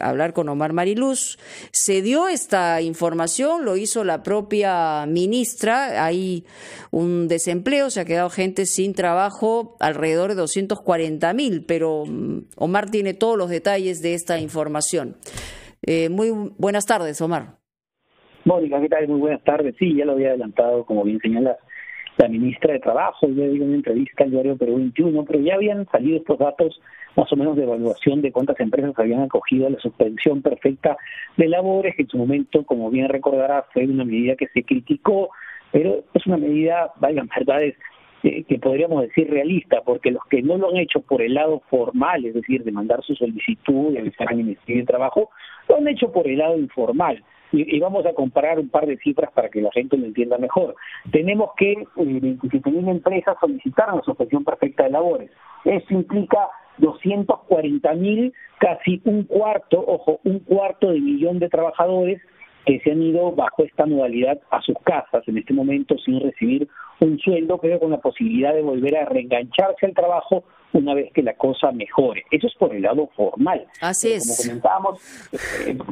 hablar con Omar Mariluz. Se dio esta información, lo hizo la propia ministra. Hay un desempleo, se ha quedado gente sin trabajo, alrededor de 240.000, pero Omar tiene todos los detalles de esta información. Muy buenas tardes, Omar. Mónica, ¿qué tal? Muy buenas tardes. Sí, ya lo había adelantado, como bien señala la ministra de Trabajo, ya dio una entrevista al diario Perú 21, pero ya habían salido estos datos más o menos de evaluación de cuántas empresas habían acogido a la suspensión perfecta de labores, que en su momento, como bien recordará, fue una medida que se criticó, pero es una medida, valgan verdades, que podríamos decir realista, porque los que no lo han hecho por el lado formal, es decir, de mandar su solicitud y avisar al Ministerio de Trabajo, lo han hecho por el lado informal. Y vamos a comparar un par de cifras para que la gente lo entienda mejor. Tenemos que 27.000 empresas solicitaron la suspensión perfecta de labores. Eso implica 240.000, casi un cuarto de millón de trabajadores que se han ido bajo esta modalidad a sus casas en este momento sin recibir un sueldo, pero con la posibilidad de volver a reengancharse al trabajo una vez que la cosa mejore. Eso es por el lado formal. Así es.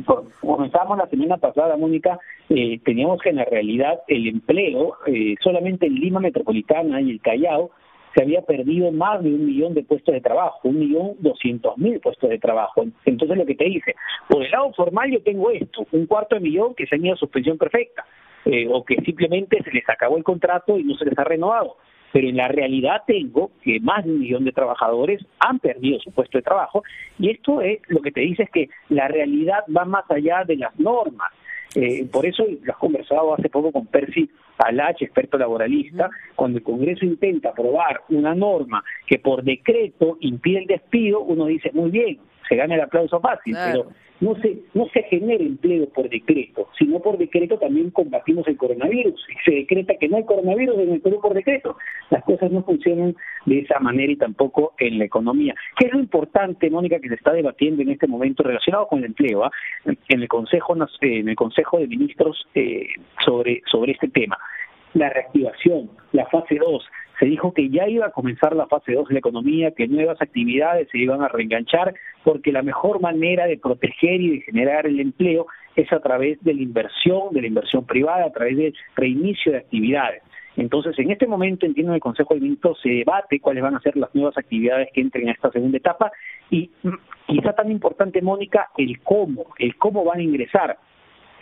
Como comentábamos la semana pasada, Mónica, teníamos que en la realidad el empleo, solamente en Lima Metropolitana y el Callao, se había perdido más de 1 millón de puestos de trabajo, 1.200.000 puestos de trabajo. Entonces lo que te dice, por el lado formal yo tengo esto, 250.000 que se han ido a suspensión perfecta, o que simplemente se les acabó el contrato y no se les ha renovado. Pero en la realidad tengo que más de 1 millón de trabajadores han perdido su puesto de trabajo, y esto es lo que te dice es que la realidad va más allá de las normas. Por eso lo has conversado hace poco con Percy Alach, experto laboralista, cuando el Congreso intenta aprobar una norma que por decreto impide el despido, uno dice, muy bien, se gana el aplauso fácil, claro. Pero no se genera empleo por decreto, sino por decreto también combatimos el coronavirus, y se decreta que no hay coronavirus en el Perú por decreto. Las cosas no funcionan de esa manera y tampoco en la economía. ¿Qué es lo importante, Mónica, que se está debatiendo en este momento relacionado con el empleo en el Consejo de Ministros sobre este tema? La reactivación, la fase 2. Se dijo que ya iba a comenzar la fase 2 de la economía, que nuevas actividades se iban a reenganchar, porque la mejor manera de proteger y de generar el empleo es a través de la inversión privada, a través del reinicio de actividades. Entonces, en este momento, entiendo, en el Consejo de Ministros se debate cuáles van a ser las nuevas actividades que entren a esta segunda etapa, y quizá tan importante, Mónica, el cómo van a ingresar.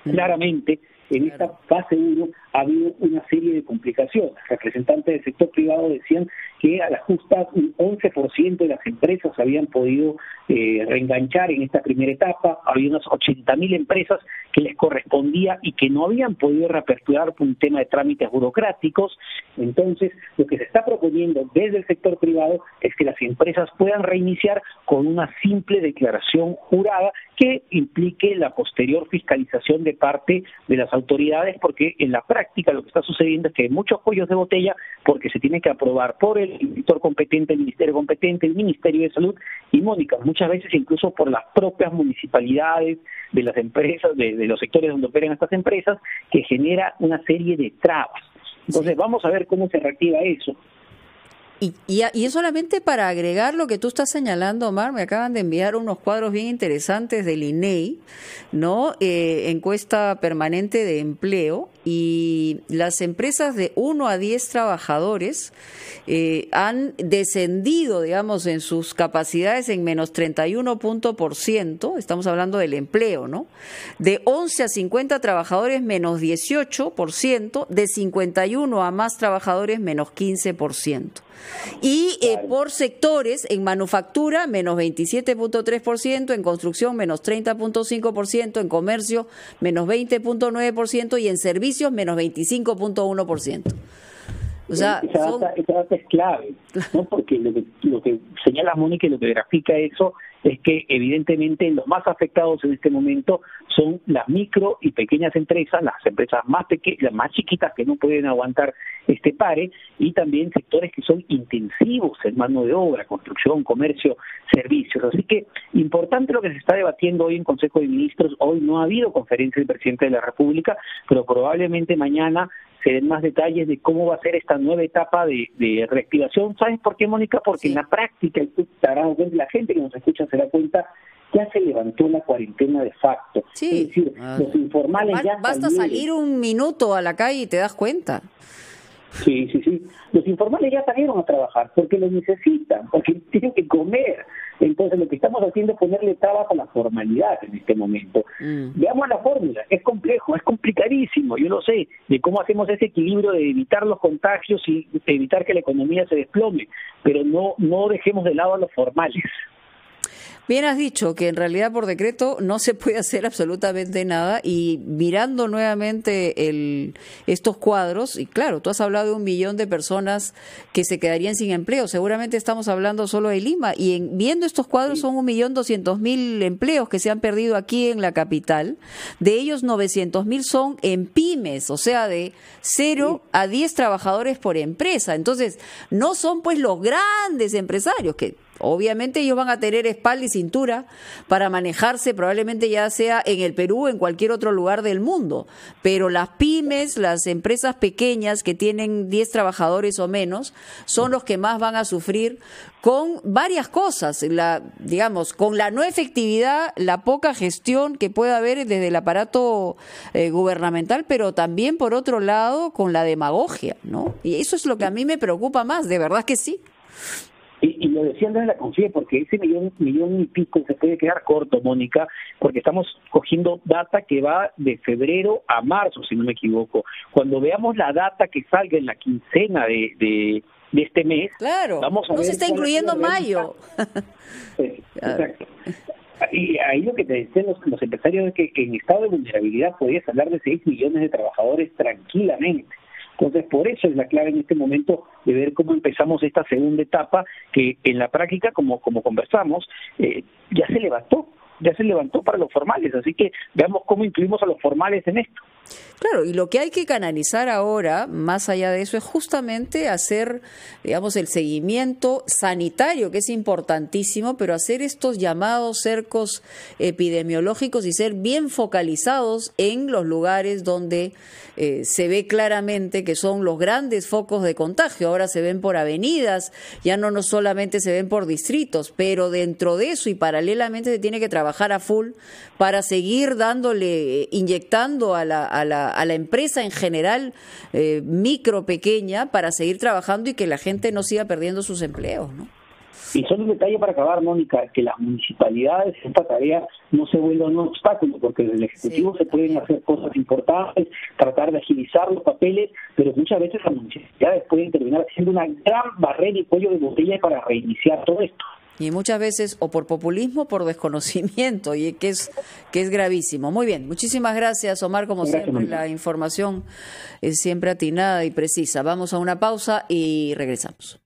Claramente, en esta fase 1 ha habido una serie de complicaciones. Representantes del sector privado decían que a la justa un 11% de las empresas habían podido reenganchar en esta primera etapa. Había unas 80.000 empresas que les correspondía y que no habían podido reaperturar por un tema de trámites burocráticos. Entonces, lo que se está proponiendo desde el sector privado es que las empresas puedan reiniciar con una simple declaración jurada que implique la posterior fiscalización de parte de las autoridades, porque en la práctica lo que está sucediendo es que hay muchos cuellos de botella porque se tiene que aprobar por el sector competente, el ministerio competente, el Ministerio de Salud, y Mónica, muchas veces incluso por las propias municipalidades de las empresas, de los sectores donde operan estas empresas, que genera una serie de trabas. Entonces vamos a ver cómo se reactiva eso. Y es solamente para agregar lo que tú estás señalando, Omar, me acaban de enviar unos cuadros bien interesantes del INEI, ¿no? Encuesta permanente de empleo, y las empresas de 1 a 10 trabajadores han descendido, digamos, en sus capacidades en menos 31%, estamos hablando del empleo, ¿no? De 11 a 50 trabajadores, menos 18%, de 51 a más trabajadores, menos 15%. Y por sectores, en manufactura menos 27.3%, en construcción menos 30.5%, en comercio menos 20.9% y en servicios menos 25.1%. O sea, esa data es clave, ¿no? Porque lo que señala Mónica y lo que grafica eso es que evidentemente los más afectados en este momento son las micro y pequeñas empresas, las empresas más pequeñas, más chiquitas que no pueden aguantar este pare, y también sectores que son intensivos en mano de obra, construcción, comercio, servicios. Así que importante lo que se está debatiendo hoy en Consejo de Ministros. Hoy no ha habido conferencia del Presidente de la República, pero probablemente mañana se den más detalles de cómo va a ser esta nueva etapa de reactivación. ¿Sabes por qué, Mónica? Porque en la práctica, y tú te darás cuenta, la gente que nos escucha se da cuenta ya se levantó la cuarentena de facto. Sí. Es decir, los informales ya basta salir un minuto a la calle y te das cuenta. Sí. Los informales ya salieron a trabajar porque lo necesitan, porque tienen que comer. Entonces lo que estamos haciendo es ponerle trabas a la formalidad en este momento. Veamos la fórmula, es complejo, es complicadísimo, yo lo sé, de cómo hacemos ese equilibrio de evitar los contagios y evitar que la economía se desplome, pero no dejemos de lado a los formales. Bien has dicho que en realidad por decreto no se puede hacer absolutamente nada, y mirando nuevamente estos cuadros, y claro, tú has hablado de 1 millón de personas que se quedarían sin empleo, seguramente estamos hablando solo de Lima, y viendo estos cuadros son 1.200.000 empleos que se han perdido aquí en la capital, de ellos 900.000 son en pymes, o sea, de 0 a 10 trabajadores por empresa. Entonces no son pues los grandes empresarios que obviamente ellos van a tener espalda y cintura para manejarse, probablemente ya sea en el Perú o en cualquier otro lugar del mundo, pero las pymes, las empresas pequeñas que tienen 10 trabajadores o menos, son los que más van a sufrir con varias cosas, digamos, con la no efectividad, la poca gestión que puede haber desde el aparato gubernamental, pero también por otro lado con la demagogia, ¿no? Y eso es lo que a mí me preocupa más, de verdad que sí. Y lo decía Andrés La Confía, porque ese millón y pico se puede quedar corto, Mónica, porque estamos cogiendo data que va de febrero a marzo, si no me equivoco. Cuando veamos la data que salga en la quincena de este mes, claro, vamos a no ver se está incluyendo mayo. Exacto. Y ahí lo que te decían los empresarios es que en estado de vulnerabilidad podías hablar de 6 millones de trabajadores tranquilamente. Entonces, por eso es la clave en este momento de ver cómo empezamos esta segunda etapa, que en la práctica, como conversamos, ya se levantó para los formales, así que veamos cómo incluimos a los formales en esto. Claro, y lo que hay que canalizar ahora, más allá de eso, es justamente hacer, digamos, el seguimiento sanitario, que es importantísimo, pero hacer estos llamados cercos epidemiológicos y ser bien focalizados en los lugares donde se ve claramente que son los grandes focos de contagio. Ahora se ven por avenidas, ya no solamente se ven por distritos, pero dentro de eso y paralelamente se tiene que trabajar a full para seguir inyectando a la empresa en general, micro, pequeña, para seguir trabajando y que la gente no siga perdiendo sus empleos, ¿no? Y solo un detalle para acabar, Mónica, que las municipalidades, esta tarea no se vuelva un obstáculo, porque desde el Ejecutivo se pueden hacer cosas importantes, tratar de agilizar los papeles, pero muchas veces las municipalidades pueden terminar siendo una gran barrera y cuello de botella para reiniciar todo esto. Y muchas veces o por populismo o por desconocimiento, y que es gravísimo. Muy bien, muchísimas gracias, Omar, como siempre, la información es siempre atinada y precisa. Vamos a una pausa y regresamos.